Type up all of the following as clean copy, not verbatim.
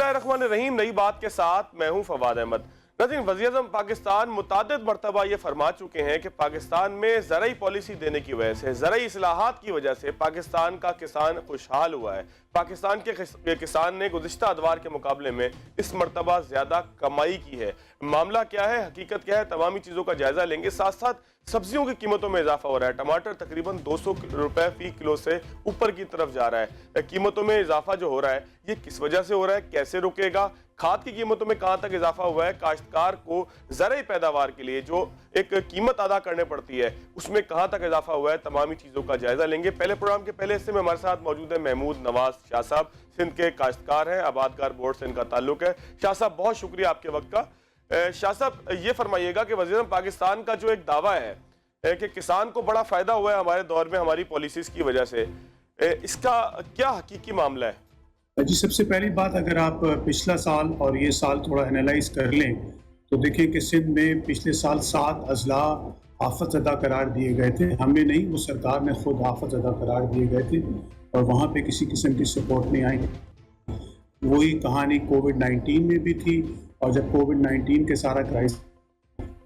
बिस्मिल्लाहिर्रहमानिर्रहीम। नई बात के साथ मैं हूं फवाद अहमद। नाज़रीन, वज़ीर-ए-आज़म पाकिस्तान मुतअद्दिद मरतबा ये फरमा चुके हैं कि पाकिस्तान में ज़रई पॉलिसी देने की वजह से, ज़रई इस्लाहात की वजह से पाकिस्तान का किसान खुशहाल हुआ है। पाकिस्तान के किसान ने गुज़िश्ता अदवार के मुकाबले में इस मरतबा ज़्यादा कमाई की है। मामला क्या है, हकीकत क्या है, तमामी चीज़ों का जायज़ा लेंगे। साथ साथ सब्जियों की कीमतों में इजाफा हो रहा है। टमाटर तकरीबन 200 रुपए फी किलो से ऊपर की तरफ जा रहा है। कीमतों में इजाफा जो हो रहा है, ये किस वजह से हो रहा है, कैसे रुकेगा? खाद की कीमतों में कहां तक इजाफा हुआ है? काश्तकार को ज़रई पैदावार के लिए जो एक कीमत अदा करने पड़ती है, उसमें कहां तक इजाफा हुआ है? तमामी चीज़ों का जायजा लेंगे। पहले प्रोग्राम के पहले हिस्से में हमारे साथ मौजूद है महमूद नवाज शाह साहब। सिंध के काश्तकार हैं, आबादकार बोर्ड से इनका ताल्लुक है। शाह साहब, बहुत शुक्रिया आपके वक्त का। शाह साहब, ये फरमाइएगा कि वज़ीर-ए-आज़म पाकिस्तान का जो एक दावा है कि किसान को बड़ा फायदा हुआ है हमारे दौर में हमारी पॉलिसीज की वजह से, इसका क्या हकीकी मामला है? जी, सबसे पहली बात, अगर आप पिछला साल और ये साल थोड़ा एनालाइज कर लें तो देखें कि सिंध में पिछले साल 7 अजला आफत ज़दा करार दिए गए थे। हमने नहीं, वो सरकार ने खुद आफत ज़दा करार दिए गए थे और वहाँ पे किसी किस्म की सपोर्ट नहीं आई। वही कहानी कोविड-19 में भी थी, और जब कोविड-19 के सारा क्राइसिस,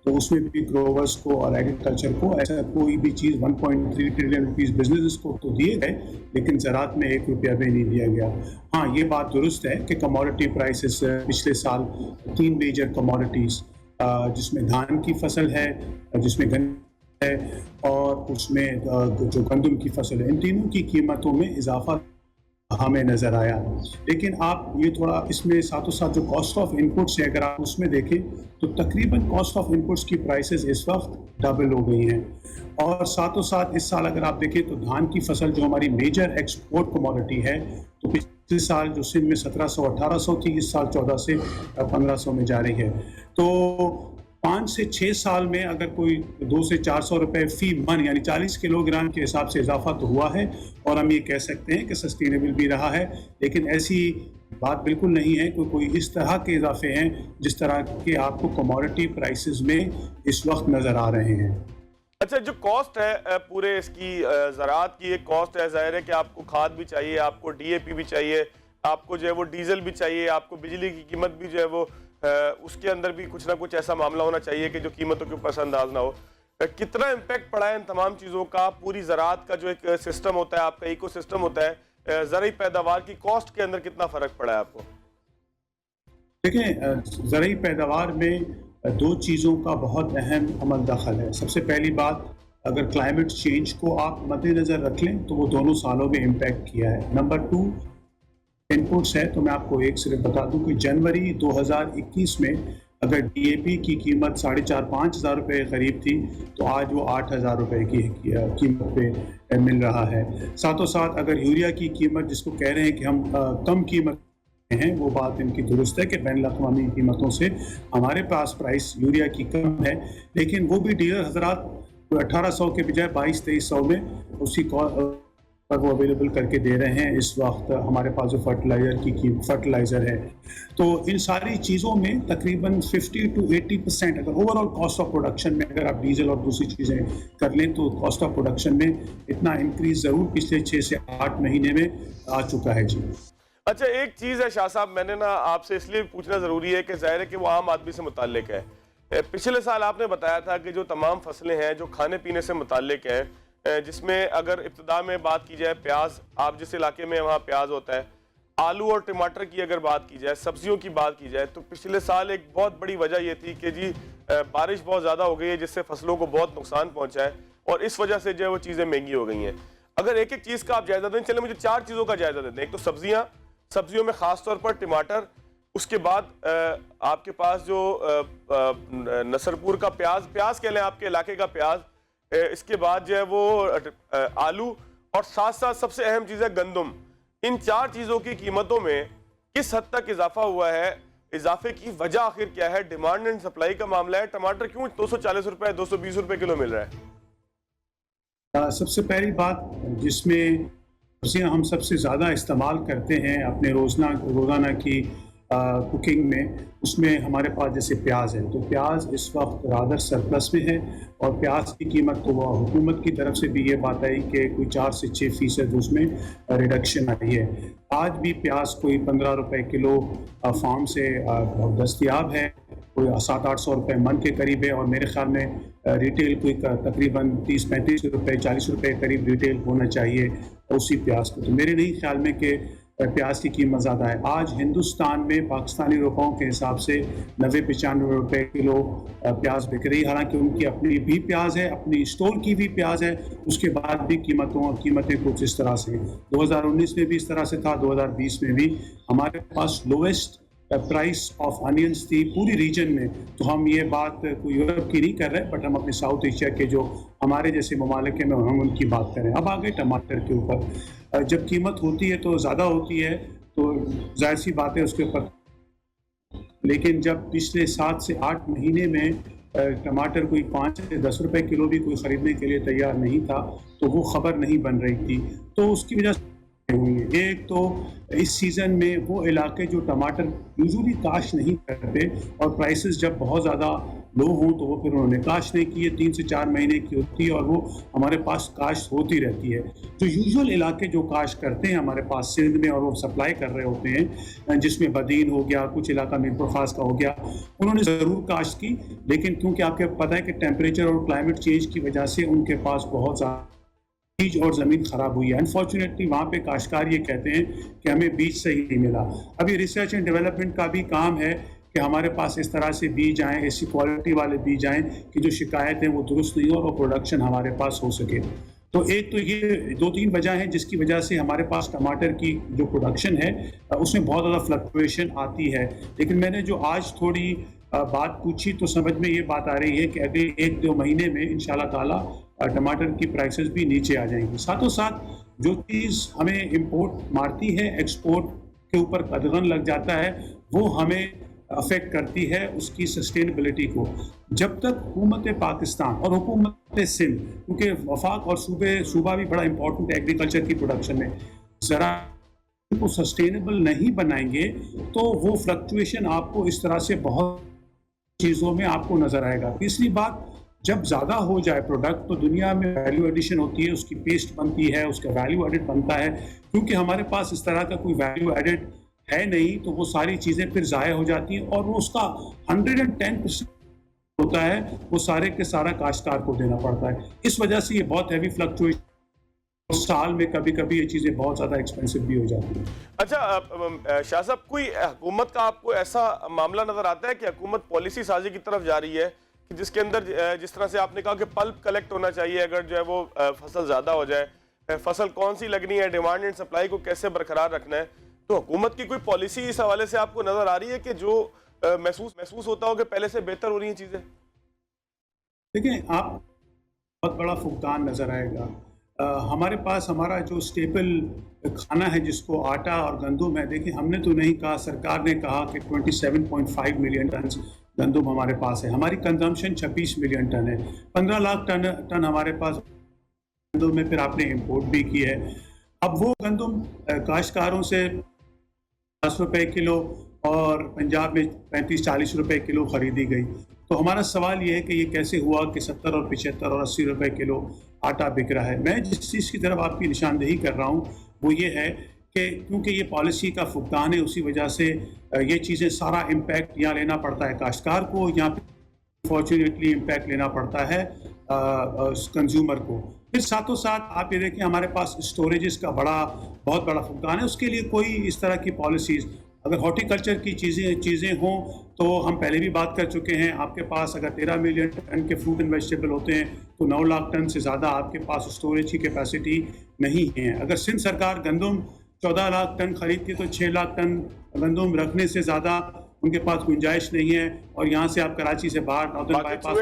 तो उसमें भी ग्रोवर्स को और एग्रीकल्चर को ऐसा कोई भी चीज़ 1.3 ट्रिलियन रुपीस बिजनेस को तो दिए गए, लेकिन ज़रात में 1 रुपया भी नहीं दिया गया। हाँ, ये बात दुरुस्त है कि कमोडिटी प्राइसेस पिछले साल 3 मेजर कमोडिटीज़, जिसमें धान की फसल है, जिसमें गन्ना है और उसमें जो गंदम की फसल है, इन तीनों की कीमतों में इजाफा हमें नज़र आया। लेकिन आप ये थोड़ा इसमें साथों साथ जो कॉस्ट ऑफ इनपुट्स है, अगर आप उसमें देखें तो तकरीबन कॉस्ट ऑफ इनपुट्स की प्राइसेस इस वक्त डबल हो गई हैं। और साथों साथ इस साल अगर आप देखें तो धान की फसल जो हमारी मेजर एक्सपोर्ट कमोडिटी है, तो पिछले साल जो सिंध में 1700-1800 थी, इस साल 14 से 1500 में जा रही है। तो 5 से 6 साल में अगर कोई 200 से 400 रुपए फी मन यानी 40 किलोग्राम के हिसाब से इजाफा तो हुआ है, और हम ये कह सकते हैं कि सस्टेनेबल भी रहा है। लेकिन ऐसी बात बिल्कुल नहीं है कि कोई इस तरह के इजाफे हैं जिस तरह के आपको कमोडिटी प्राइसेस में इस वक्त नज़र आ रहे हैं। अच्छा, जो कॉस्ट है पूरे इसकी ज़राअत की एक कॉस्ट है, जाहिर है कि आपको खाद भी चाहिए, आपको डीएपी भी चाहिए, आपको जो है वो डीजल भी चाहिए, आपको बिजली की कीमत भी जो है वो उसके अंदर भी कुछ ना कुछ ऐसा मामला होना चाहिए कि जो कीमतों के ऊपर अंदाज ना हो। कितना इम्पैक्ट पड़ा है इन तमाम चीज़ों का? पूरी ज़राअत का जो एक सिस्टम होता है, आपका इको सिस्टम होता है, ज़रई पैदावार की कॉस्ट के अंदर कितना फ़र्क पड़ा है आपको? देखें, ज़रई पैदावार में 2 चीज़ों का बहुत अहम अमल दखल है। सबसे पहली बात, अगर क्लाइमेट चेंज को आप मद्देनज़र रख लें तो वो दोनों सालों में इम्पैक्ट किया है। नंबर 2 इनपुट्स है, तो मैं आपको एक सिर्फ बता दूं कि जनवरी 2021 में अगर डीएपी की कीमत 4,500-5 हज़ार रुपये करीब थी, तो आज वो 8,000 रुपये की कीमत पे मिल रहा है। साथों साथ अगर यूरिया की कीमत, जिसको कह रहे हैं कि हम कम कीमत हैं, वो बात इनकी दुरुस्त है कि बैनुल-अक़वामी कीमतों से हमारे पास प्राइस यूरिया की कम है, लेकिन वो भी डीलर हजरात 1800 के बजाय 2200-2300 में उसी पर वो अवेलेबल करके दे रहे हैं। इस वक्त हमारे पास जो फर्टिलाइज़र है, तो इन सारी चीज़ों में तकरीबन 50 to 80% अगर ओवरऑल कॉस्ट ऑफ प्रोडक्शन में अगर आप डीजल और दूसरी चीज़ें कर लें, तो कॉस्ट ऑफ प्रोडक्शन में इतना इंक्रीज ज़रूर पिछले 6 से 8 महीने में आ चुका है। जी, अच्छा, एक चीज़ है शाह साहब, मैंने ना आपसे इसलिए पूछना ज़रूरी है कि ज़ाहिर है कि वो आम आदमी से मुताल्लिक है। पिछले साल आपने बताया था कि जो तमाम फसलें हैं जो खाने पीने से मुताल्लिक हैं, जिसमें अगर इब्तिदा में बात की जाए प्याज, आप जिस इलाके में वहाँ प्याज होता है, आलू और टमाटर की अगर बात की जाए, सब्जियों की बात की जाए, तो पिछले साल एक बहुत बड़ी वजह यह थी कि जी बारिश बहुत ज़्यादा हो गई है, जिससे फसलों को बहुत नुकसान पहुँचा है, और इस वजह से जो है वो चीज़ें महंगी हो गई हैं। अगर एक एक चीज़ का आप जायज़ा दें, चले मुझे 4 चीज़ों का जायज़ा देते हैं। एक तो सब्जियों में ख़ास तौर पर टमाटर, उसके बाद आपके पास जो नसरपुर का प्याज कह लें, आपके इलाके का प्याज, इसके बाद जो है वो आलू, और साथ साथ सबसे अहम चीज़ है गंदम। इन 4 चीज़ों की कीमतों में किस हद तक इजाफा हुआ है? इजाफे की वजह आखिर क्या है? डिमांड एंड सप्लाई का मामला है। टमाटर क्यों 240 रुपए 220 रुपए किलो मिल रहा है? सबसे पहली बात, जिसमें हम सबसे ज़्यादा इस्तेमाल करते हैं अपने रोज़ाना की कुकिंग में, उसमें हमारे पास जैसे प्याज है, तो प्याज इस वक्त रादर सरप्लस में है और प्याज की कीमत तो वह हुकूमत की तरफ से भी ये बात आई कि कोई 4 से 6% उसमें रिडक्शन आई है। आज भी प्याज कोई 15 रुपए किलो फार्म से दस्तियाब है, कोई 700-800 रुपये मन के करीब है और मेरे ख्याल में रिटेल कोई तकरीबन 30-35 रुपये 40 रुपये करीब रिटेल होना चाहिए उसी प्याज को। तो मेरे नहीं ख्याल में कि प्याज की कीमत ज़्यादा है। आज हिंदुस्तान में पाकिस्तानी रुपयों के हिसाब से 90-95 रुपये किलो प्याज बिक रही है। हालांकि उनकी अपनी भी प्याज है, अपनी स्टोर की भी प्याज है, उसके बाद भी कीमतें कुछ इस तरह से 2019 में भी इस तरह से था, 2020 में भी हमारे पास लोवेस्ट प्राइस ऑफ अनियंस थी पूरी रीजन में। तो हम ये बात कोई यूरोप की नहीं कर रहे, बट हम अपने साउथ एशिया के जो हमारे जैसे ममालिक में हम उनकी बात करें। अब आ गए टमाटर के ऊपर। जब कीमत होती है तो ज़्यादा होती है, तो जाहिर सी बात है उसके ऊपर, लेकिन जब पिछले 7 से 8 महीने में टमाटर कोई 5 से 10 रुपए किलो भी कोई ख़रीदने के लिए तैयार नहीं था, तो वो ख़बर नहीं बन रही थी। तो उसकी वजह से हुई है। एक तो इस सीज़न में वो इलाके जो टमाटर यूजुअली काश नहीं करते और प्राइसेस जब बहुत ज़्यादा लो हों तो वो फिर उन्होंने काश नहीं की है, 3 से 4 महीने की होती है और वो हमारे पास काश होती रहती है। तो यूजुअल इलाके जो काश करते हैं हमारे पास सिंध में और वो सप्लाई कर रहे होते हैं, जिसमें बदीन हो गया, कुछ इलाका मीरपुर खास का हो गया, उन्होंने ज़रूर काश की, लेकिन क्योंकि आपको पता है कि टेम्परेचर और क्लाइमेट चेंज की वजह से उनके पास बहुत ज़्यादा बीज और ज़मीन ख़राब हुई है। अनफॉर्चुनेटली वहाँ पे काश्तकार ये कहते हैं कि हमें बीज सही नहीं मिला। अभी रिसर्च एंड डेवलपमेंट का भी काम है कि हमारे पास इस तरह से बीज आएँ, ऐसी क्वालिटी वाले बीज आएँ कि जो शिकायत है वो दुरुस्त नहीं हो और प्रोडक्शन हमारे पास हो सके। तो एक तो ये 2-3 वजह हैं जिसकी वजह से हमारे पास टमाटर की जो प्रोडक्शन है उसमें बहुत ज़्यादा फ्लक्चुएशन आती है। लेकिन मैंने जो आज थोड़ी बात पूछी तो समझ में ये बात आ रही है कि अगले 1-2 महीने में इंशाल्लाह ताला टमाटर की प्राइसेस भी नीचे आ जाएंगी। साथों साथ जो चीज़ हमें इंपोर्ट मारती है, एक्सपोर्ट के ऊपर कदगन लग जाता है, वो हमें अफेक्ट करती है उसकी सस्टेनेबिलिटी को। जब तक हुकूमत पाकिस्तान और हुकूमत सिंध, क्योंकि वफाक और सूबा भी बड़ा इंपॉर्टेंट एग्रीकल्चर की प्रोडक्शन में, ज़रा को सस्टेनेबल नहीं बनाएंगे तो वो फ्लक्चुएशन आपको इस तरह से बहुत चीज़ों में आपको नज़र आएगा। तीसरी बात, जब ज़्यादा हो जाए प्रोडक्ट तो दुनिया में वैल्यू एडिशन होती है, उसकी पेस्ट बनती है, उसका वैल्यू एडिड बनता है। क्योंकि हमारे पास इस तरह का कोई वैल्यू एडिड है नहीं, तो वो सारी चीज़ें फिर ज़ाया हो जाती हैं और वो उसका 110% होता है, वो सारे के सारा काश्तकार को देना पड़ता है। इस वजह से ये बहुत हैवी फ्लक्चुएशन, साल में कभी कभी ये चीज़ें बहुत ज़्यादा एक्सपेंसिव भी हो जाती हैं। अच्छा शाह साहब, कोई हुकूमत का आपको ऐसा मामला नज़र आता है कि हुकूमत पॉलिसी साजी की तरफ जा रही है कि जिसके अंदर जिस तरह से आपने कहा कि पल्प कलेक्ट होना चाहिए अगर जो है वो फसल ज़्यादा हो जाए, फसल कौन सी लगनी है, डिमांड एंड सप्लाई को कैसे बरकरार रखना है, तो हुकूमत की कोई पॉलिसी इस हवाले से आपको नज़र आ रही है कि जो महसूस होता हो कि पहले से बेहतर हो रही हैं चीज़ें? देखिए, आप बहुत बड़ा फुकदान नज़र आएगा। हमारे पास हमारा जो स्टेपल खाना है जिसको आटा और गंदुम है, देखिए हमने तो नहीं कहा, सरकार ने कहा कि 27.5 मिलियन टन गंदुम हमारे पास है। हमारी कंजम्पशन 26 मिलियन टन है। 15 लाख टन हमारे पास गंदुम में, फिर आपने इंपोर्ट भी की है। अब वो गंदुम काश्तकारों से 10 रुपये किलो और पंजाब में 35-40 रुपये किलो ख़रीदी गई। तो हमारा सवाल ये है कि ये कैसे हुआ कि 70 और 75 और 80 रुपये किलो आटा बिक रहा है। मैं जिस चीज़ की तरफ आपकी निशानदेही कर रहा हूँ वो ये है कि क्योंकि ये पॉलिसी का फुकदान है, उसी वजह से ये चीज़ें सारा इम्पैक्ट यहाँ लेना पड़ता है काश्तकार को, यहाँ पे फॉर्चुनेटली इम्पैक्ट लेना पड़ता है कंज्यूमर को। फिर साथों साथ आप ये देखें, हमारे पास स्टोरेजेस का बहुत बड़ा फुकदान है, उसके लिए कोई इस तरह की पॉलिसीज़, अगर हॉर्टिकल्चर की चीज़ें हों तो हम पहले भी बात कर चुके हैं, आपके पास अगर 13 मिलियन टन के फ्रूट एंड वेजिटेबल होते हैं तो 9 लाख टन से ज़्यादा आपके पास स्टोरेज की कैपेसिटी नहीं है। अगर सिंध सरकार गंदुम 14 लाख टन खरीदती तो 6 लाख टन गंदुम रखने से ज़्यादा उनके पास गुंजाइश नहीं है, और यहाँ से आप कराची से बाहर नॉर्दर्न बाईपास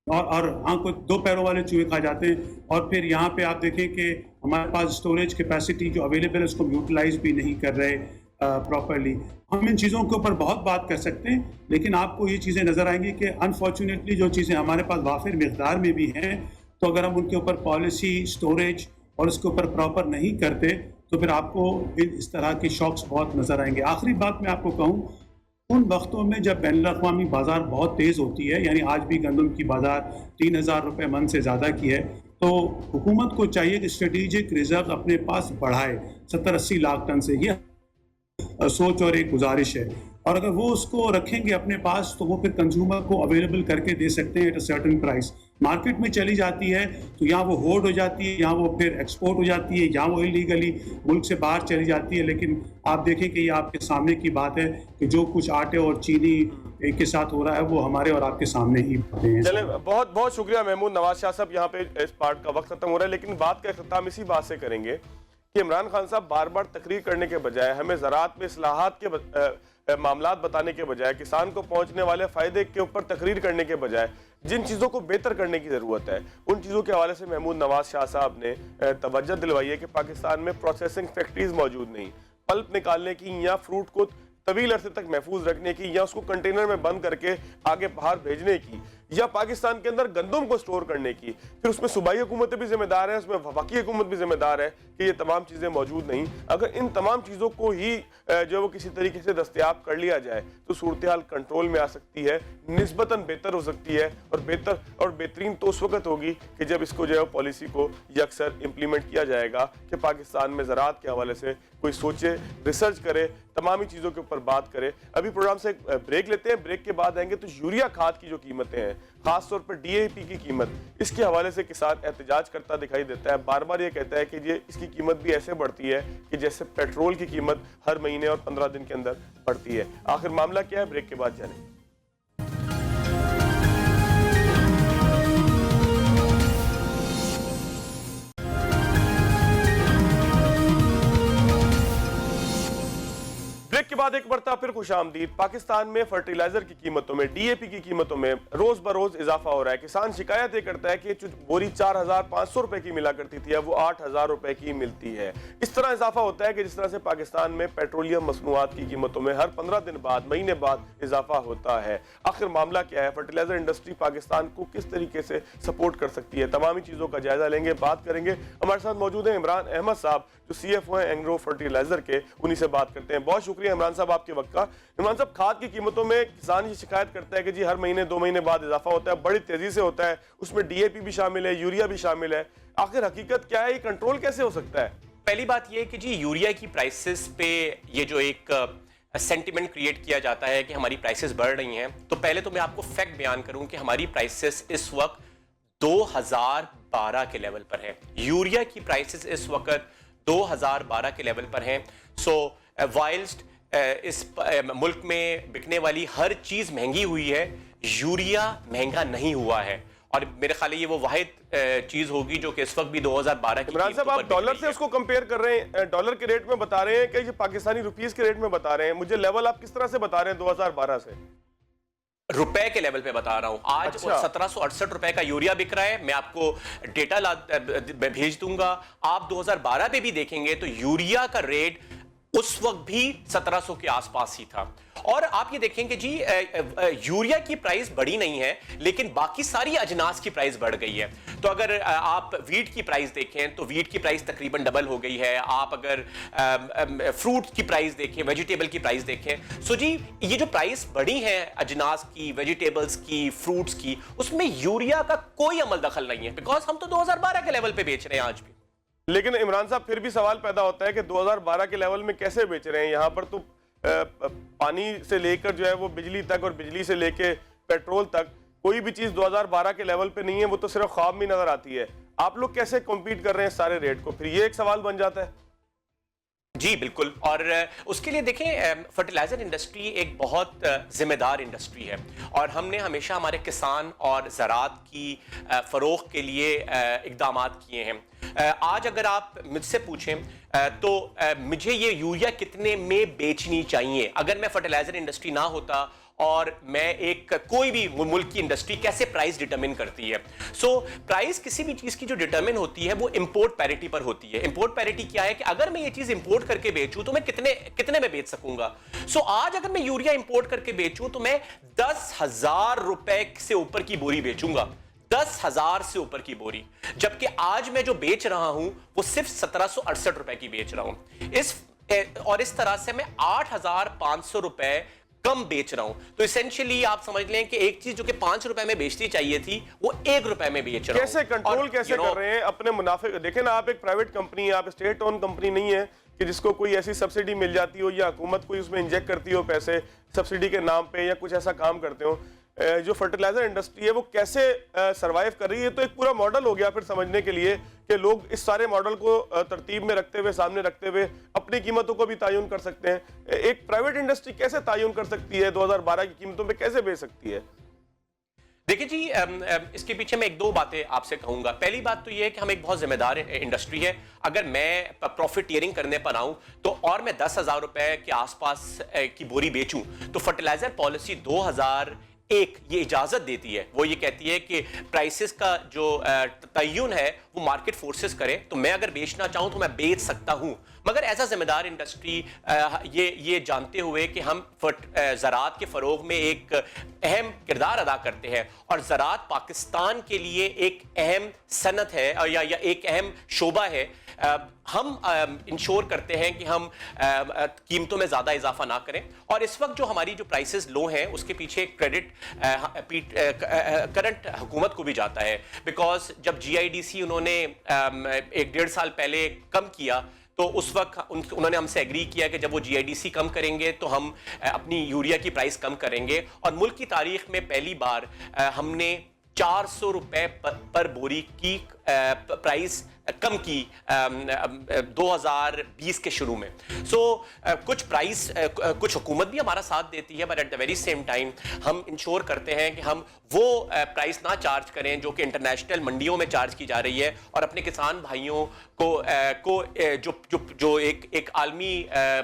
और आँख को 2 पैरों वाले चूहे खा जाते हैं। और फिर यहाँ पे आप देखें कि हमारे पास स्टोरेज कैपेसिटी जो अवेलेबल है उसको यूटिलाइज भी नहीं कर रहे प्रॉपरली। हम इन चीज़ों के ऊपर बहुत बात कर सकते हैं, लेकिन आपको ये चीज़ें नज़र आएंगी कि अनफॉर्चुनेटली जो चीज़ें हमारे पास वाफिर मिकदार में भी हैं, तो अगर हम उनके ऊपर पॉलिसी, स्टोरेज और उसके ऊपर प्रॉपर नहीं करते तो फिर आपको इस तरह के शॉक्स बहुत नज़र आएंगे। आखिरी बात मैं आपको कहूँ, उन वक्तों में जब बैनुल-अक़वामी बाज़ार बहुत तेज़ होती है, यानी आज भी गंदम की बाज़ार 3,000 रुपए मन से ज़्यादा की है, तो हुकूमत को चाहिए कि स्ट्रेटेजिक रिज़र्व अपने पास बढ़ाए 70-80 लाख टन से। ये सोच और एक गुजारिश है, और अगर वो उसको रखेंगे अपने पास तो वो फिर कंज्यूमर को अवेलेबल करके दे सकते हैं at a certain price. Market में चली जाती है तो यहाँ वो होर्ड हो जाती है, यहाँ वो फिर एक्सपोर्ट हो जाती है, यहाँ वो इलीगली मुल्क से बाहर चली जाती है। लेकिन आप देखें कि ये आपके सामने की बात है कि जो कुछ आटे और चीनी के साथ हो रहा है वो हमारे और आपके सामने ही बातें हैं। चले, बहुत बहुत शुक्रिया महमूद नवाज शाह साहब। यहाँ पे इस पार्ट का वक्त खत्म हो रहा है, लेकिन बात का इख्तिताम इसी बात से करेंगे कि इमरान खान साहब बार बार तकरीर करने के बजाय, हमें ज़राअत में इस्लाहात के मामलात बताने के बजाय, किसान को पहुंचने वाले फायदे के ऊपर तकरीर करने के बजाय जिन चीज़ों को बेहतर करने की ज़रूरत है उन चीज़ों के हवाले से महमूद नवाज शाह साहब ने तवज्जो दिलवाई है कि पाकिस्तान में प्रोसेसिंग फैक्ट्रीज मौजूद नहीं, पल्प निकालने की या फ्रूट को तवील अरसे तक महफूज रखने की या उसको कंटेनर में बंद करके आगे बाहर भेजने की या पाकिस्तान के अंदर गंदम को स्टोर करने की, फिर उसमें सूबाई हुकूमतें भी जिम्मेदार हैं, उसमें वफाकी हुकूमत भी जिम्मेदार है कि ये तमाम चीज़ें मौजूद नहीं। अगर इन तमाम चीज़ों को ही जो वो किसी तरीके से दस्तयाब कर लिया जाए तो सूरत हाल कंट्रोल में आ सकती है, निस्बतन बेहतर हो सकती है, और बेहतर और बेहतरीन तो उस वक्त होगी कि जब इसको जो है पॉलिसी को यकसर इम्प्लीमेंट किया जाएगा कि पाकिस्तान में ज़राअत के हवाले से कोई सोचे, रिसर्च करे, तमामी चीज़ों के ऊपर बात करे। अभी प्रोग्राम से एक ब्रेक लेते हैं, ब्रेक के बाद आएंगे तो यूरिया खाद की जो कीमतें हैं, खासतौर पर DAP की कीमत, इसके हवाले से किसान एहतजाज करता दिखाई देता है, बार बार ये कहता है कि ये इसकी कीमत भी ऐसे बढ़ती है कि जैसे पेट्रोल की कीमत हर महीने और 15 दिन के अंदर बढ़ती है। आखिर मामला क्या है, ब्रेक के बाद जानें। ब्रेक के बाद एक मरतबा फिर खुशामदीद। पाकिस्तान में फर्टिलाइजर की कीमतों में, DAP की कीमतों में रोज बरोज इजाफा हो रहा है। किसान शिकायत ये करता है कि जो बोरी 4,500 रुपए की मिला करती थी अब वो 8,000 रुपए की मिलती है। इस तरह इजाफा होता है कि जिस तरह से पाकिस्तान में पेट्रोलियम मसनूआत की कीमतों में हर 15 दिन बाद, महीने बाद इजाफा होता है। आखिर मामला क्या है, फर्टिलाइजर इंडस्ट्री पाकिस्तान को किस तरीके से सपोर्ट कर सकती है, तमामी चीजों का जायजा लेंगे, बात करेंगे। हमारे साथ मौजूद है इमरान अहमद साहब जो CFO हैं एंग्रो फर्टिलाइजर के, उन्हीं से बात करते हैं। बहुत शुक्रिया इमरान साहब आपके वक्त का। इमरान साहब, खाद की कीमतों में किसान ये शिकायत करता है कि जी हर महीने 2 महीने बाद इजाफा होता है, बड़ी तेजी से होता है, उसमें DAP भी शामिल है, यूरिया भी शामिल है। आखिर हकीकत क्या है, ये कंट्रोल कैसे हो सकता है? पहली बात ये कि जी यूरिया की प्राइसेस पे ये जो एक सेंटिमेंट क्रिएट किया जाता है कि हमारी प्राइसेस बढ़ रही हैं, तो पहले तो मैं आपको फैक्ट बयान करूं कि हमारी प्राइसेस इस वक्त 2012 के लेवल पर है। यूरिया की प्राइसेस इस वक्त 2012 के लेवल पर हैं। सो वाइल्स्ट इस मुल्क में बिकने वाली हर चीज महंगी हुई है, यूरिया महंगा नहीं हुआ है। और मेरे ख्याल ये वो वाहिद चीज होगी जो कि इस वक्त भी 2012 की इमरान साहब, आप डॉलर से उसको कंपेयर कर रहे हैं, डॉलर के रेट में बता रहे हैं कि ये पाकिस्तानी रुपीस के रेट में बता रहे हैं? मुझे लेवल आप किस तरह से बता रहे हैं 2012 से? रुपए के लेवल पे बता रहा हूं। आज 1768 रुपए का यूरिया बिक रहा है। मैं आपको डेटा भेज दूंगा। आप 2012 पे भी देखेंगे तो यूरिया का रेट उस वक्त भी 1700 के आसपास ही था। और आप ये देखेंगे जी यूरिया की प्राइस बढ़ी नहीं है, लेकिन बाकी सारी अजनास की प्राइस बढ़ गई है। तो अगर आप वीट की प्राइस देखें तो वीट की प्राइस तकरीबन डबल हो गई है। आप अगर फ्रूट की प्राइस देखें, वेजिटेबल की प्राइस देखें, सो जी ये जो प्राइस बढ़ी है अजनास की, वेजिटेबल्स की, फ्रूट्स की, उसमें यूरिया का कोई अमल दखल नहीं है, बिकॉज हम तो 2012 के लेवल पे बेच रहे हैं आज भी। लेकिन इमरान साहब, फिर भी सवाल पैदा होता है कि 2012 के लेवल में कैसे बेच रहे हैं? यहाँ पर तो पानी से लेकर जो है वो बिजली तक और बिजली से लेकर पेट्रोल तक कोई भी चीज 2012 के लेवल पे नहीं है, वो तो सिर्फ ख्वाब में नजर आती है। आप लोग कैसे कॉम्पीट कर रहे हैं सारे रेट को? फिर ये एक सवाल बन जाता है। जी बिल्कुल। और उसके लिए देखें, फर्टिलाइजर इंडस्ट्री एक बहुत जिम्मेदार इंडस्ट्री है और हमने हमेशा हमारे किसान और ज़राअत की फ़रोग़ के लिए इक़दाम किए हैं। आज अगर आप मुझसे पूछें तो मुझे ये यूरिया कितने में बेचनी चाहिए, अगर मैं फर्टिलाइजर इंडस्ट्री ना होता और मैं एक कोई भी मुल्क की इंडस्ट्री कैसे प्राइस डिटरमिन करती है। सो प्राइस किसी भी चीज की जो डिटरमिन होती है वो इंपोर्ट पैरिटी पर होती है। इंपोर्ट पैरिटी क्या है कि अगर मैं ये चीज इंपोर्ट करके बेचूं तो मैं कितने में बेच सकूंगा। सो आज अगर मैं यूरिया इंपोर्ट करके बेचूं तो मैं 10,000 रुपए से ऊपर की बोरी बेचूंगा। 10,000 से ऊपर की बोरी, जबकि आज मैं जो बेच रहा हूं वो सिर्फ 1768 रुपए की बेच रहा हूं। इस तरह से मैं 8,500 रुपए कम बेच रहा हूं। तो इसेंशियली आप समझ लें कि एक चीज जो कि 5 रुपए में बेचनी चाहिए थी वो 1 रुपए में बेच रहा हूं। कैसे कंट्रोल कैसे कर रहे हैं अपने मुनाफे? देखें ना, आप एक प्राइवेट कंपनी है, आप स्टेट ओन कंपनी नहीं है कि जिसको कोई ऐसी सब्सिडी मिल जाती हो या हुकूमत कोई उसमें इंजेक्ट करती हो पैसे सब्सिडी के नाम पे या कुछ ऐसा काम करते हो। जो फर्टिलाइजर इंडस्ट्री है वो कैसे सरवाइव कर रही है, तो एक पूरा मॉडल हो गया फिर समझने के लिए कि लोग इस सारे मॉडल को तरतीब में रखते हुए, सामने रखते हुए अपनी कीमतों को भी तायुन कर सकते हैं। एक प्राइवेट इंडस्ट्री कैसे तायुन कर सकती है, 2012 की कीमतों पे कैसे बेच सकती है? देखिए जी, इसके पीछे मैं एक दो बातें आपसे कहूंगा। पहली बात तो यह है कि हम एक बहुत जिम्मेदार इंडस्ट्री है। अगर मैं प्रॉफिटियरिंग करने पर आऊं तो और मैं 10,000 रुपए के आसपास की बोरी बेचूं तो फर्टिलाइजर पॉलिसी 2001 ये इजाजत देती है। वो ये कहती है कि प्राइसेस का जो तय्युन है वो मार्केट फोर्सेस करे। तो मैं अगर बेचना चाहूं तो मैं बेच सकता हूं, मगर एज अ जिम्मेदार इंडस्ट्री ये जानते हुए कि हम ज़राअत के फ़रोग में एक अहम किरदार अदा करते हैं और ज़राअत पाकिस्तान के लिए एक अहम सनत है या एक अहम शोबा है, हम इंश्योर करते हैं कि हम कीमतों में ज़्यादा इजाफा ना करें। और इस वक्त जो हमारी जो प्राइसेस लो हैं उसके पीछे क्रेडिट करंट हुकूमत को भी जाता है। बिकॉज जब GIDC उन्होंने 1-1.5 साल पहले कम किया तो उस वक्त उन्होंने हमसे एग्री किया कि जब वो GIDC कम करेंगे तो हम अपनी यूरिया की प्राइस कम करेंगे। और मुल्क की तारीख में पहली बार हमने 400 रुपए पर बोरी की प्राइस कम की 2020 के शुरू में। कुछ हुकूमत भी हमारा साथ देती है, but at the very same time हम इंश्योर करते हैं कि हम वो प्राइस ना चार्ज करें जो कि इंटरनेशनल मंडियों में चार्ज की जा रही है और अपने किसान भाइयों को जो एक आलमी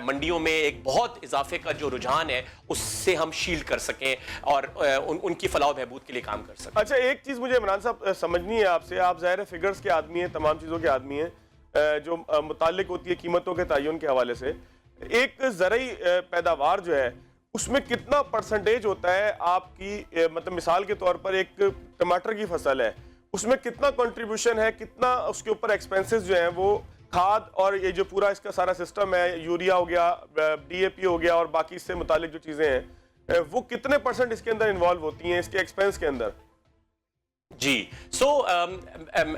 मंडियों में एक बहुत इजाफे का जो रुझान है उससे हम शील्ड कर सकें और उनकी फलाह बहबूद के लिए काम कर सकें। अच्छा, एक चीज मुझे इमरान साहब समझनी है आपसे। आप ज़ाहिर है फिगर्स के आदमी हैं, तमाम चीज़ों के आदमी हैं जो मुताल्लिक होती है कीमतों के तयन के हवाले से। एक ज़रई पैदावार जो है उसमें कितना परसेंटेज होता है आपकी, मतलब मिसाल के तौर पर एक टमाटर की फसल है उसमें कितना कंट्रीब्यूशन है, कितना उसके ऊपर एक्सपेंसेस जो हैं वो खाद और ये जो पूरा इसका सारा सिस्टम है, यूरिया हो गया, DAP हो गया और बाकी इससे मुतालिक जो चीज़ें हैं वो कितने % इसके अंदर इन्वॉल्व होती हैं इसके एक्सपेंस के अंदर? जी,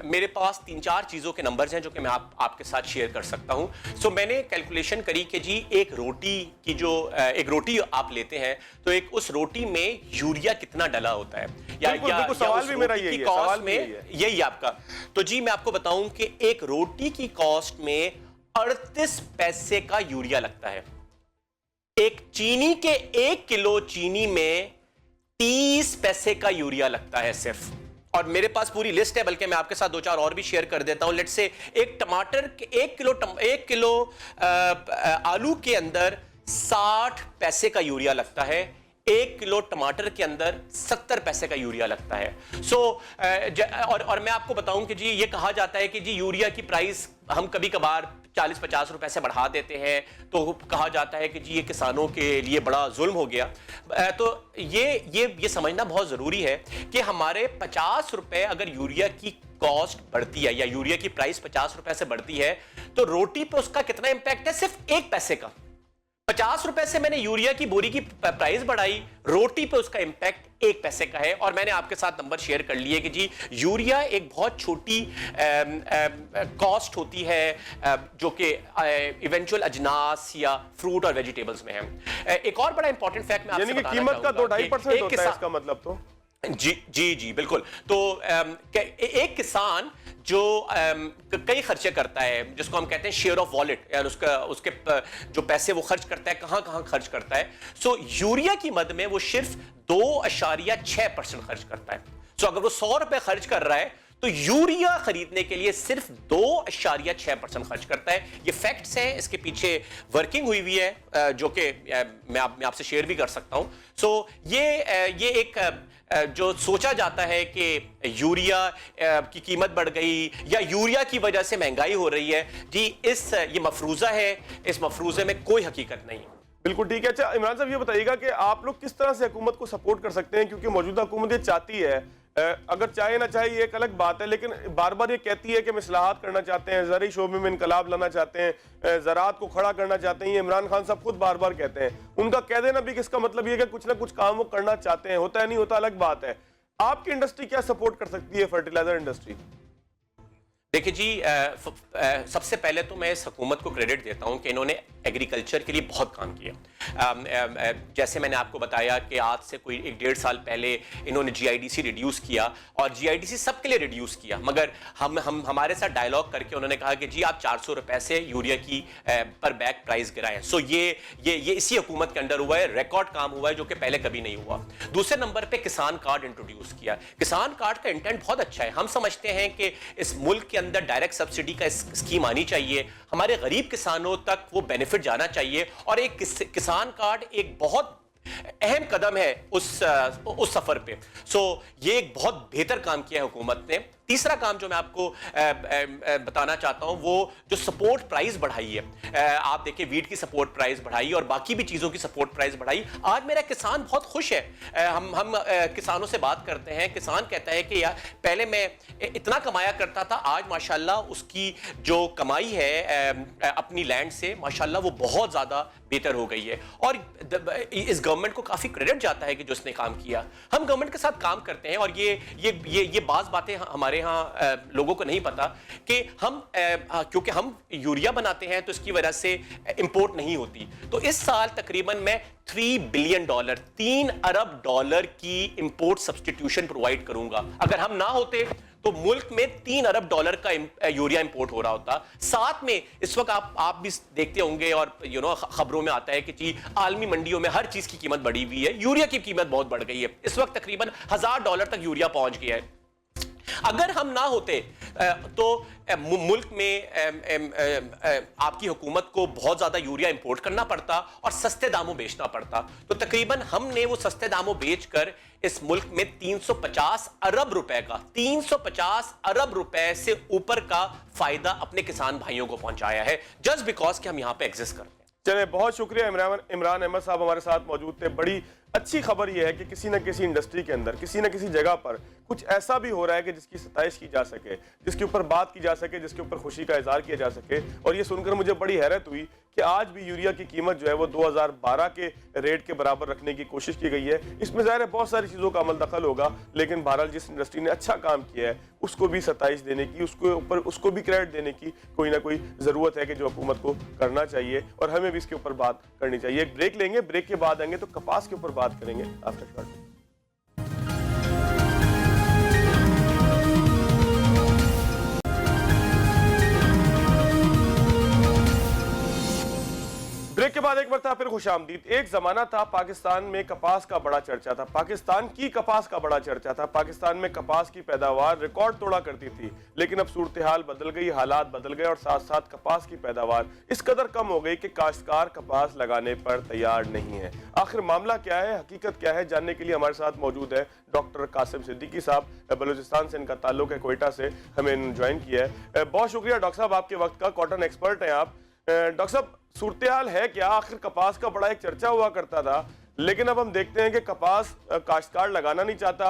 मेरे पास 3-4 चीज़ों के नंबर्स हैं जो कि मैं आपके साथ शेयर कर सकता हूं। मैंने कैलकुलेशन करी कि जी एक रोटी की जो एक रोटी आप लेते हैं तो एक उस रोटी में यूरिया कितना डला होता है या सवाल भी मेरा यही है, सवाल में यही आपका। तो जी मैं आपको बताऊं कि एक रोटी की कॉस्ट में 38 पैसे का यूरिया लगता है। एक चीनी के 1 किलो चीनी में 30 पैसे का यूरिया लगता है सिर्फ। और मेरे पास पूरी लिस्ट है, बल्कि मैं आपके साथ 2-4 और भी शेयर कर देता हूं। लेट्स से एक टमाटर के 1 किलो आलू के अंदर 60 पैसे का यूरिया लगता है, 1 किलो टमाटर के अंदर 70 पैसे का यूरिया लगता है। और मैं आपको बताऊं कि जी ये कहा जाता है कि जी यूरिया की प्राइस हम कभी कभार 40-50 रुपए से बढ़ा देते हैं तो कहा जाता है कि जी ये किसानों के लिए बड़ा जुल्म हो गया। तो ये समझना बहुत जरूरी है कि हमारे 50 रुपए अगर यूरिया की कॉस्ट बढ़ती है या यूरिया की प्राइस 50 रुपए से बढ़ती है तो रोटी पे उसका कितना इंपैक्ट है? सिर्फ 1 पैसे का। 50 रुपए से मैंने यूरिया की बोरी की प्राइस बढ़ाई, रोटी पे उसका इंपैक्ट 1 पैसे का है। और मैंने आपके साथ नंबर शेयर कर लिए कि जी यूरिया एक बहुत छोटी कॉस्ट होती है जो कि इवेंचुअल अजनास या फ्रूट और वेजिटेबल्स में है। एक और बड़ा इंपॉर्टेंट फैक्ट मैं आपसे बताना चाहूंगा, कीमत का 2-2.5% होता है इसका मतलब। तो जी बिल्कुल। तो एक किसान जो कई खर्चे करता है जिसको हम कहते हैं शेयर ऑफ वॉलेट, यानी उसके जो पैसे वो खर्च करता है कहां खर्च करता है। यूरिया की मद में वो सिर्फ 2.6% खर्च करता है। अगर वो 100 रुपए खर्च कर रहा है तो यूरिया खरीदने के लिए सिर्फ 2.6% खर्च करता है। ये फैक्ट्स हैं, इसके पीछे वर्किंग हुई हुई है जो कि मैं आपसे शेयर भी कर सकता हूं। ये एक जो सोचा जाता है कि यूरिया की कीमत बढ़ गई या यूरिया की वजह से महंगाई हो रही है, जी ये मफरूजा है, इस मफरूजे में कोई हकीकत नहीं है। बिल्कुल ठीक है। अच्छा इमरान साहब ये बताइएगा कि आप लोग किस तरह से हुकूमत को सपोर्ट कर सकते हैं, क्योंकि मौजूदा हुकूमत ये चाहती है अगर चाहे ना चाहे ये एक अलग बात है, लेकिन बार बार ये कहती है कि हम इस्लाहात करना चाहते हैं, ज़रूरी शोबे में इनकलाब लाना चाहते हैं, ज़राअत को खड़ा करना चाहते हैं। ये इमरान खान साहब खुद बार बार कहते हैं। उनका कह देना भी किसका मतलब ये कि कुछ ना कुछ काम वो करना चाहते हैं, होता है नहीं होता अलग बात है। आपकी इंडस्ट्री क्या सपोर्ट कर सकती है, फर्टिलाइजर इंडस्ट्री? देखिए जी, सबसे पहले तो मैं इस हुकूमत को क्रेडिट देता हूं कि इन्होंने एग्रीकल्चर के लिए बहुत काम किया। जैसे मैंने आपको बताया कि आज से कोई 1-1.5 साल पहले इन्होंने जीआईडीसी रिड्यूस किया, और जीआईडीसी सबके लिए रिड्यूस किया, मगर हम हमारे साथ डायलॉग करके उन्होंने कहा कि जी आप 400 रुपए से यूरिया की पर बैग प्राइस गिराएं। सो ये इसी हुकूमत के अंडर हुआ है, रिकॉर्ड काम हुआ है जो कि पहले कभी नहीं हुआ। दूसरे नंबर पे किसान कार्ड इंट्रोड्यूस किया। किसान कार्ड का इंटेंट बहुत अच्छा है। हम समझते हैं कि इस मुल्क के अंदर डायरेक्ट सब्सिडी का स्कीम आनी चाहिए, हमारे गरीब किसानों तक वो बेनिफिट जाना चाहिए, और एक किसान कार्ड एक बहुत अहम कदम है उस सफर पे। सो ये एक बहुत बेहतर काम किया है हुकूमत ने। तीसरा काम जो मैं आपको बताना चाहता हूं, वो जो सपोर्ट प्राइस बढ़ाई है। आप देखिए, वीट की सपोर्ट प्राइस बढ़ाई और बाकी भी चीजों की सपोर्ट प्राइस बढ़ाई। आज मेरा किसान बहुत खुश है। हम किसानों से बात करते हैं, किसान कहता है कि यार पहले मैं इतना कमाया करता था, आज माशाल्लाह उसकी जो कमाई है अपनी लैंड से, माशाल्लाह वो बहुत ज्यादा बेहतर हो गई है। और इस गवर्नमेंट को काफी क्रेडिट जाता है कि जो इसने काम किया। हम गवर्नमेंट के साथ काम करते हैं, और ये बात बातें हमारे यहाँ लोगों को नहीं पता कि हम क्योंकि हम यूरिया बनाते हैं तो इसकी वजह से इंपोर्ट नहीं होती। तो इस साल तकरीबन मैं $3 बिलियन, $3 अरब की इंपोर्ट सब्स्टिट्यूशन प्रोवाइड करूंगा। अगर हम ना होते तो मुल्क में $3 अरब का यूरिया इंपोर्ट हो रहा होता। साथ में इस वक्त आप भी देखते होंगे, और खबरों में आता है कि जी आलमी मंडियों में हर चीज की कीमत बढ़ी हुई है, यूरिया की कीमत बहुत बढ़ गई है। इस वक्त तकरीबन $1000 तक यूरिया पहुंच गया है। अगर हम ना होते तो मुल्क में आपकी हुकूमत को बहुत ज्यादा यूरिया इंपोर्ट करना पड़ता और सस्ते दामों बेचना पड़ता। तो तकरीबन हमने वो सस्ते दामों बेचकर इस मुल्क में 350 अरब रुपए का, 350 अरब रुपए से ऊपर का फायदा अपने किसान भाइयों को पहुंचाया है, जस्ट बिकॉज कि हम यहां पे एग्जिस्ट करते हैं। चले, बहुत शुक्रिया। इमरान अहमद साहब हमारे साथ मौजूद थे। बड़ी अच्छी खबर यह है कि किसी न किसी इंडस्ट्री के अंदर, किसी न किसी जगह पर कुछ ऐसा भी हो रहा है कि जिसकी सताइश की जा सके, जिसके ऊपर बात की जा सके, जिसके ऊपर खुशी का इजहार किया जा सके। और ये सुनकर मुझे बड़ी हैरत हुई कि आज भी यूरिया की कीमत जो है वो 2012 के रेट के बराबर रखने की कोशिश की गई है। इसमें ज़ाहिर है बहुत सारी चीज़ों का अमल दखल होगा, लेकिन बहरहाल जिस इंडस्ट्री ने अच्छा काम किया है उसको भी सताइश देने की, उसको भी क्रेडिट देने की कोई ना कोई ज़रूरत है कि जो हुकूमत को करना चाहिए, और हमें भी इसके ऊपर बात करनी चाहिए। एक ब्रेक लेंगे, ब्रेक के बाद आएंगे तो कपास के ऊपर बात करेंगे आफ्टर शॉर्ट। ब्रेक के बाद एक बार फिर खुशामदीद। एक जमाना था पाकिस्तान में कपास का बड़ा चर्चा था, पाकिस्तान की कपास का बड़ा चर्चा था, पाकिस्तान में कपास की पैदावार रिकॉर्ड तोड़ा करती थी। लेकिन अब सूरत हाल बदल गई, हालात बदल गए, और साथ साथ कपास की पैदावार इस कदर कम हो गई कि काश्तकार कपास लगाने पर तैयार नहीं है। आखिर मामला क्या है, हकीकत क्या है, जानने के लिए हमारे साथ मौजूद है डॉक्टर कासिम सिद्दीकी साहब। बलूचिस्तान से इनका ताल्लुक है, कोयटा से हमें ज्वाइन किया है। बहुत शुक्रिया डॉक्टर साहब आपके वक्त का, कॉटन एक्सपर्ट हैं आप। डॉक्टर साहब, सूरत हाल है क्या? आखिर कपास का बड़ा एक चर्चा हुआ करता था, लेकिन अब हम देखते हैं कि कपास काश्तकार लगाना नहीं चाहता,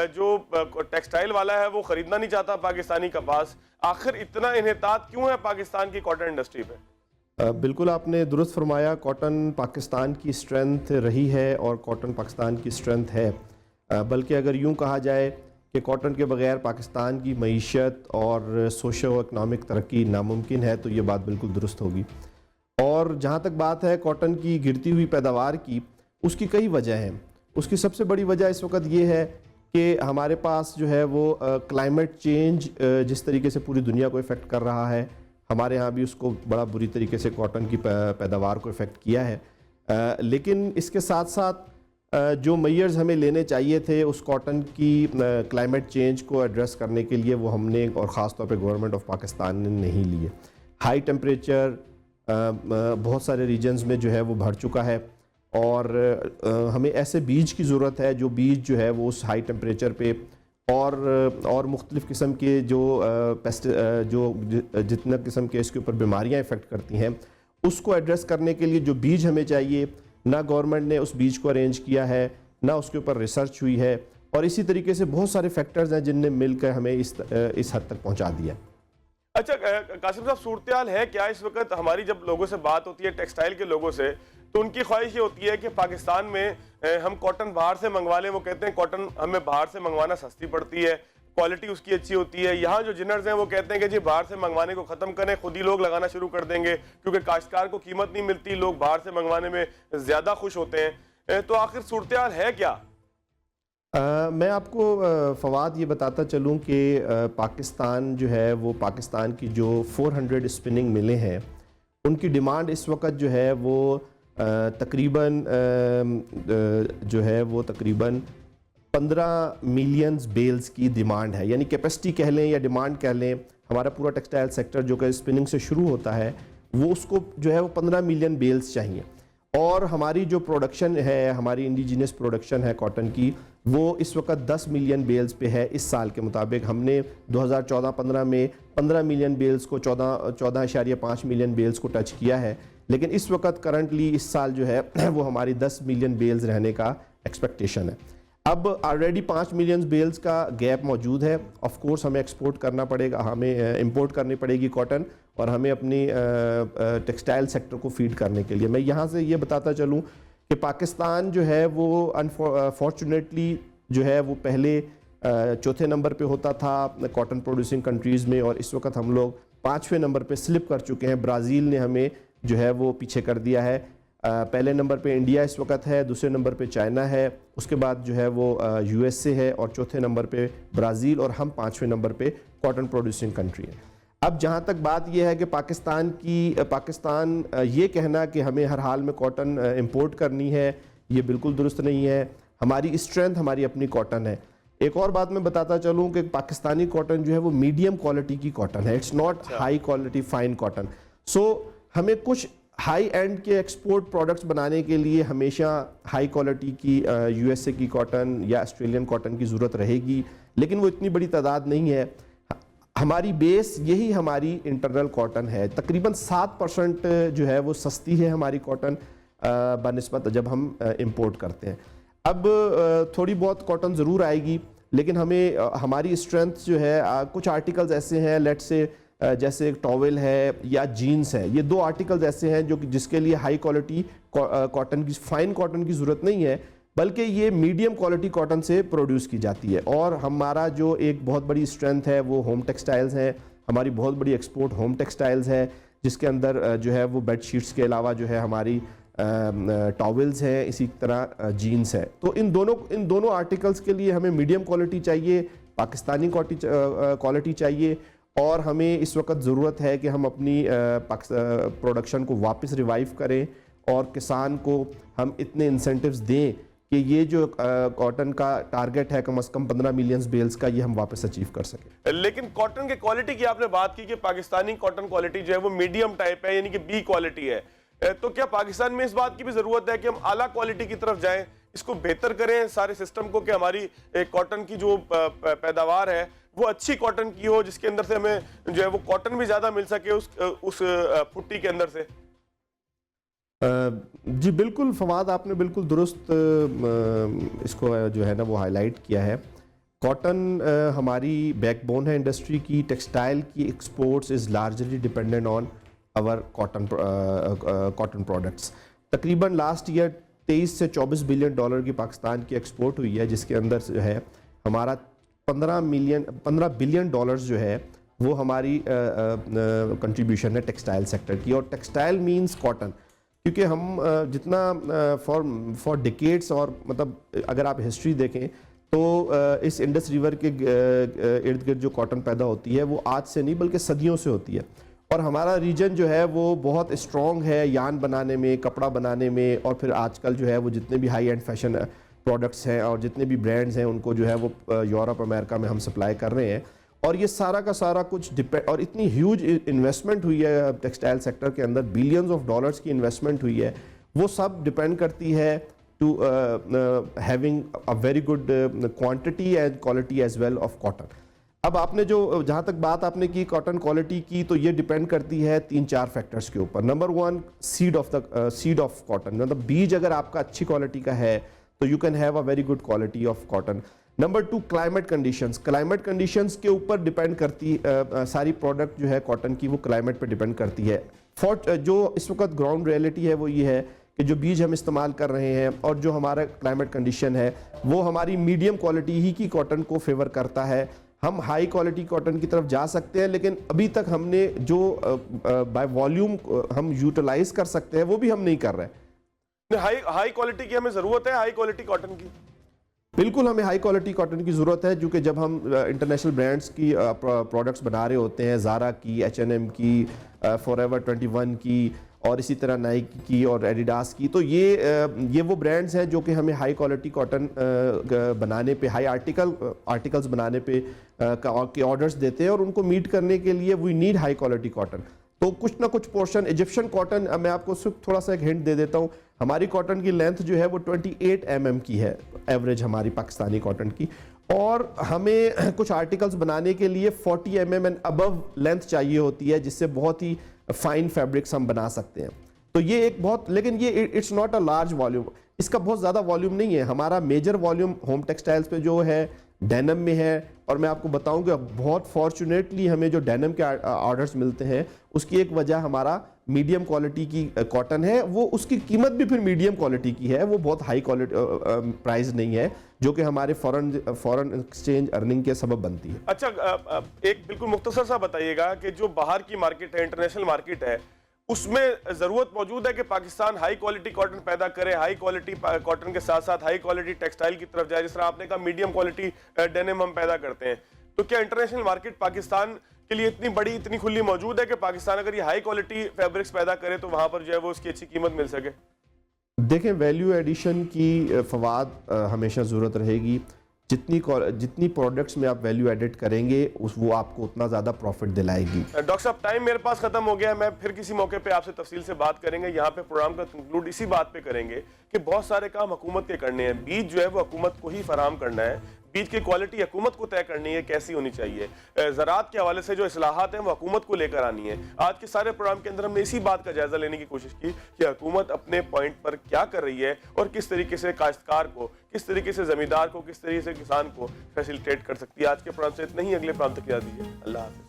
जो टेक्सटाइल वाला है वो खरीदना नहीं चाहता पाकिस्तानी कपास। आखिर इतना इन्हितात क्यों है पाकिस्तान की कॉटन इंडस्ट्री पे? बिल्कुल आपने दुरुस्त फरमाया, कॉटन पाकिस्तान की स्ट्रेंथ रही है और कॉटन पाकिस्तान की स्ट्रेंथ है। बल्कि अगर यूँ कहा जाए कि कॉटन के बगैर पाकिस्तान की मईशत और सोशो इकनॉमिक तरक्की नामुमकिन है, तो ये बात बिल्कुल दुरुस्त होगी। और जहाँ तक बात है कॉटन की गिरती हुई पैदावार की, उसकी कई वजह हैं। उसकी सबसे बड़ी वजह इस वक्त ये है कि हमारे पास जो है वो क्लाइमेट चेंज जिस तरीके से पूरी दुनिया को इफ़ेक्ट कर रहा है, हमारे यहाँ भी उसको बड़ा बुरी तरीके से कॉटन की पैदावार को इफ़ेक्ट किया है। लेकिन इसके साथ साथ जो मेजर्स हमें लेने चाहिए थे उस कॉटन की क्लाइमेट चेंज को एड्रेस करने के लिए, वो हमने और ख़ास तौर पे गवर्नमेंट ऑफ पाकिस्तान ने नहीं लिए। हाई टेम्परेचर बहुत सारे रीजन्स में जो है वो बढ़ चुका है, और हमें ऐसे बीज की ज़रूरत है जो बीज जो है वो उस हाई टेम्परेचर पे और मुख्तलिफ़ किस्म के जो जितना किस्म के इसके ऊपर बीमारियाँ इफ़ेक्ट करती हैं, उसको एड्रेस करने के लिए जो बीज हमें चाहिए, ना गवर्नमेंट ने उस बीज को अरेंज किया है, ना उसके ऊपर रिसर्च हुई है, और इसी तरीके से बहुत सारे फैक्टर्स हैं जिनने मिलकर हमें इस हद तक पहुंचा दिया। अच्छा कासिम साहब, सूरत है क्या इस वक्त हमारी, जब लोगों से बात होती है टेक्सटाइल के लोगों से, तो उनकी ख्वाहिश ये होती है कि पाकिस्तान में हम कॉटन बाहर से मंगवा लें। वो कहते हैं कॉटन हमें बाहर से मंगवाना सस्ती पड़ती है, क्वालिटी उसकी अच्छी होती है। यहाँ जो जिनर्स हैं वो कहते हैं कि जी बाहर से मंगवाने को खत्म करें, खुद ही लोग लगाना शुरू कर देंगे, क्योंकि काश्तकार को कीमत नहीं मिलती, लोग बाहर से मंगवाने में ज्यादा खुश होते हैं। तो आखिर सूरत है क्या? मैं आपको फवाद ये बताता चलूँ कि पाकिस्तान जो है वो पाकिस्तान की जो 400 स्पिनिंग मिलें हैं उनकी डिमांड इस वक्त जो है वो तकरीबन जो है वो तकरीबन 15 मिलियन बेल्स की डिमांड है, यानी कैपेसिटी कह लें या डिमांड कह लें। हमारा पूरा टेक्सटाइल सेक्टर जो कि स्पिनिंग से शुरू होता है वो उसको जो है वो 15 मिलियन बेल्स चाहिए। और हमारी जो प्रोडक्शन है, हमारी इंडिजिनस प्रोडक्शन है कॉटन की, वो इस वक्त 10 मिलियन बेल्स पे है। इस साल के मुताबिक हमने 2014-15 में 15 मिलियन बेल्स को 14.5 मिलियन बेल्स को टच किया है, लेकिन इस वक्त करंटली इस साल जो है वो हमारी 10 मिलियन बेल्स रहने का एक्सपेक्टेशन है। अब ऑलरेडी 5 मिलियन बेल्स का गैप मौजूद है। ऑफ कोर्स हमें एक्सपोर्ट करना पड़ेगा, हमें इंपोर्ट करनी पड़ेगी कॉटन, और हमें अपनी टेक्सटाइल सेक्टर को फीड करने के लिए। मैं यहाँ से ये बताता चलूँ कि पाकिस्तान जो है वो अनफॉर्चुनेटली जो है वो पहले चौथे नंबर पे होता था कॉटन प्रोड्यूसिंग कंट्रीज़ में, और इस वक्त हम लोग 5वें नंबर पे स्लिप कर चुके हैं। ब्राज़ील ने हमें जो है वो पीछे कर दिया है। पहले नंबर पे इंडिया इस वक्त है, दूसरे नंबर पे चाइना है, उसके बाद जो है वो यूएसए है, और चौथे नंबर पे ब्राज़ील, और हम 5वें नंबर पे कॉटन प्रोड्यूसिंग कंट्री है। अब जहाँ तक बात यह है कि पाकिस्तान ये कहना कि हमें हर हाल में कॉटन इंपोर्ट करनी है, ये बिल्कुल दुरुस्त नहीं है। हमारी स्ट्रेंथ हमारी अपनी कॉटन है। एक और बात मैं बताता चलूँ कि पाकिस्तानी कॉटन जो है वो मीडियम क्वालिटी की कॉटन है, it's not high quality fine cotton. So हमें कुछ हाई एंड के एक्सपोर्ट प्रोडक्ट्स बनाने के लिए हमेशा हाई क्वालिटी की यूएसए की कॉटन या ऑस्ट्रेलियन कॉटन की ज़रूरत रहेगी, लेकिन वो इतनी बड़ी तादाद नहीं है। हमारी बेस यही हमारी इंटरनल कॉटन है। तकरीबन 7% जो है वो सस्ती है हमारी कॉटन बनिस्बत जब हम इंपोर्ट करते हैं। अब थोड़ी बहुत कॉटन ज़रूर आएगी, लेकिन हमें हमारी स्ट्रेंथ जो है कुछ आर्टिकल्स ऐसे हैं, लेट्स से जैसे टॉवेल है या जीन्स है, ये 2 आर्टिकल्स ऐसे हैं जो कि जिसके लिए हाई क्वालिटी कॉटन की, फाइन कॉटन की ज़रूरत नहीं है, बल्कि ये मीडियम क्वालिटी कॉटन से प्रोड्यूस की जाती है। और हमारा जो एक बहुत बड़ी स्ट्रेंथ है वो होम टेक्सटाइल्स हैं। हमारी बहुत बड़ी एक्सपोर्ट होम टेक्सटाइल्स है, जिसके अंदर जो है वो बेडशीट्स के अलावा जो है हमारी टॉवेल्स हैं, इसी तरह जीन्स है। तो इन दोनों आर्टिकल्स के लिए हमें मीडियम क्वालिटी चाहिए, पाकिस्तानी क्वालिटी चाहिए, और हमें इस वक्त ज़रूरत है कि हम अपनी प्रोडक्शन को वापस रिवाइव करें और किसान को हम इतने इंसेंटिव्स दें कि ये जो कॉटन का टारगेट है कम से कम 15 मिलियन बेल्स का, ये हम वापस अचीव कर सकें। लेकिन कॉटन के क्वालिटी की आपने बात की कि पाकिस्तानी कॉटन क्वालिटी जो है वो मीडियम टाइप है, यानी कि बी क्वालिटी है। तो क्या पाकिस्तान में इस बात की भी जरूरत है कि हम आला क्वालिटी की तरफ जाएं, इसको बेहतर करें सारे सिस्टम को, कि हमारी कॉटन की जो पैदावार है वो अच्छी कॉटन की हो, जिसके अंदर से हमें जो है वो कॉटन भी ज्यादा मिल सके उस पुट्टी के अंदर से? जी बिल्कुल फवाद, आपने बिल्कुल दुरुस्त इसको जो है ना वो हाईलाइट किया है। कॉटन हमारी बैकबोन है इंडस्ट्री की। टेक्सटाइल की exports is largely dependent on our cotton products. तकरीबन लास्ट ईयर 23 से 24 बिलियन डॉलर की पाकिस्तान की एक्सपोर्ट हुई है, जिसके अंदर जो है हमारा 15 बिलियन डॉलर्स जो है वो हमारी कंट्रीब्यूशन है टेक्सटाइल सेक्टर की। और टेक्सटाइल मींस कॉटन, क्योंकि हम जितना फॉर डिकेड्स, और मतलब अगर आप हिस्ट्री देखें तो इस इंडस रिवर के इर्द गिर्द जो कॉटन पैदा होती है वो आज से नहीं बल्कि सदियों से होती है। और हमारा रीजन जो है वो बहुत स्ट्रॉन्ग है यान बनाने में, कपड़ा बनाने में, और फिर आजकल जो है वो जितने भी हाई एंड फैशन प्रोडक्ट्स हैं और जितने भी ब्रांड्स हैं उनको जो है वो यूरोप अमेरिका में हम सप्लाई कर रहे हैं। और ये सारा का सारा कुछ और इतनी ह्यूज इन्वेस्टमेंट हुई है टेक्सटाइल सेक्टर के अंदर, बिलियंस ऑफ डॉलर्स की इन्वेस्टमेंट हुई है, वो सब डिपेंड करती है to having a very good quantity and quality as well of cotton. अब आपने जो जहाँ तक बात आपने की कॉटन क्वालिटी की, तो ये डिपेंड करती है 3-4 फैक्टर्स के ऊपर। नंबर 1, सीड ऑफ कॉटन, मतलब बीज अगर आपका अच्छी क्वालिटी का है तो you can have a very good quality of cotton. Number 2 climate conditions के ऊपर डिपेंड करती सारी प्रोडक्ट जो है कॉटन की वो क्लाइमेट पे डिपेंड करती है। जो इस वक्त ग्राउंड रियलिटी है वो ये है कि जो बीज हम इस्तेमाल कर रहे हैं और जो हमारा क्लाइमेट कंडीशन है वो हमारी मीडियम क्वालिटी ही की कॉटन को फेवर करता है। हम हाई क्वालिटी कॉटन की तरफ जा सकते हैं, लेकिन अभी तक हमने जो बाय वॉल्यूम हम यूटिलाइज कर सकते हैं वो भी हम नहीं कर रहे। हाई क्वालिटी की हमें जरूरत है, हाई क्वालिटी कॉटन की। बिल्कुल हमें हाई क्वालिटी कॉटन की ज़रूरत है, क्योंकि जब हम इंटरनेशनल ब्रांड्स की प्रोडक्ट्स बना रहे होते हैं, ज़ारा की, H&M की, फॉरएवर 21 की और इसी तरह नाइक की और एडिडास की, तो ये वो ब्रांड्स हैं जो कि हमें हाई क्वालिटी कॉटन बनाने पे, हाई आर्टिकल्स बनाने पे के ऑर्डर्स देते हैं और उनको मीट करने के लिए we need high quality cotton. तो कुछ ना कुछ पोर्शन इजिप्शियन कॉटन, मैं आपको सिर्फ थोड़ा सा एक हिंट दे देता हूँ, हमारी कॉटन की लेंथ जो है वो 28 mm की है एवरेज हमारी पाकिस्तानी कॉटन की, और हमें कुछ आर्टिकल्स बनाने के लिए 40 mm एंड अबव लेंथ चाहिए होती है, जिससे बहुत ही फाइन फैब्रिक्स हम बना सकते हैं। तो ये एक बहुत, लेकिन ये it's not a large volume, इसका बहुत ज़्यादा वॉल्यूम नहीं है। हमारा मेजर वॉल्यूम होम टेक्सटाइल्स पे जो है डेनम में है, और मैं आपको बताऊंगा बहुत फॉर्चुनेटली हमें जो डेनम के ऑर्डर्स मिलते हैं उसकी एक वजह हमारा मीडियम क्वालिटी की कॉटन है, वो उसकी कीमत भी फिर मीडियम क्वालिटी की है, वो बहुत हाई क्वालिटी प्राइस नहीं है, जो कि हमारे फॉरेन एक्सचेंज अर्निंग के सबब बनती है। अच्छा, एक बिल्कुल मुख्तसर सा बताइएगा कि जो बाहर की मार्केट है, इंटरनेशनल मार्केट है, उसमें जरूरत मौजूद है कि पाकिस्तान हाई क्वालिटी कॉटन पैदा करे, हाई क्वालिटी कॉटन के साथ साथ हाई क्वालिटी टेक्सटाइल की तरफ जाए, जिस तरह आपने कहा मीडियम क्वालिटी डेनिम हम पैदा करते हैं। तो क्या इंटरनेशनल मार्केट पाकिस्तान के लिए इतनी बड़ी, इतनी खुली मौजूद है कि पाकिस्तान अगर ये हाई क्वालिटी फैब्रिक्स पैदा करे तो वहां पर जो है वो उसकी अच्छी कीमत मिल सके? देखें, वैल्यू एडिशन की फवाद हमेशा ज़रूरत रहेगी। जितनी प्रोडक्ट्स में आप वैल्यू एडिट करेंगे वो आपको उतना ज़्यादा प्रॉफिट दिलाएगी। डॉक्टर साहब, टाइम मेरे पास खत्म हो गया है, मैं फिर किसी मौके पे आपसे तफसील से बात करेंगे। यहाँ पे प्रोग्राम का कंक्लूड इसी बात पे करेंगे कि बहुत सारे काम हुकूमत के करने हैं, बीज जो है वो हुकूमत को ही फराहम करना है, बीज की क्वालिटी हुकूमत को तय करनी है कैसी होनी चाहिए। ज़राअत के हवाले से जो इस्लाहात हैं वो हुकूमत को लेकर आनी है। आज के सारे प्रोग्राम के अंदर हमने इसी बात का जायजा लेने की कोशिश की कि हुकूमत अपने पॉइंट पर क्या कर रही है और किस तरीके से काश्तकार को, किस तरीके से जमींदार को, किस तरीके से किसान को फैसिलिटेट कर सकती है। आज के प्रोग्राम से इतना ही, अगले प्रोग्राम तक याद दीजिए। अल्लाह हाफ़िज़।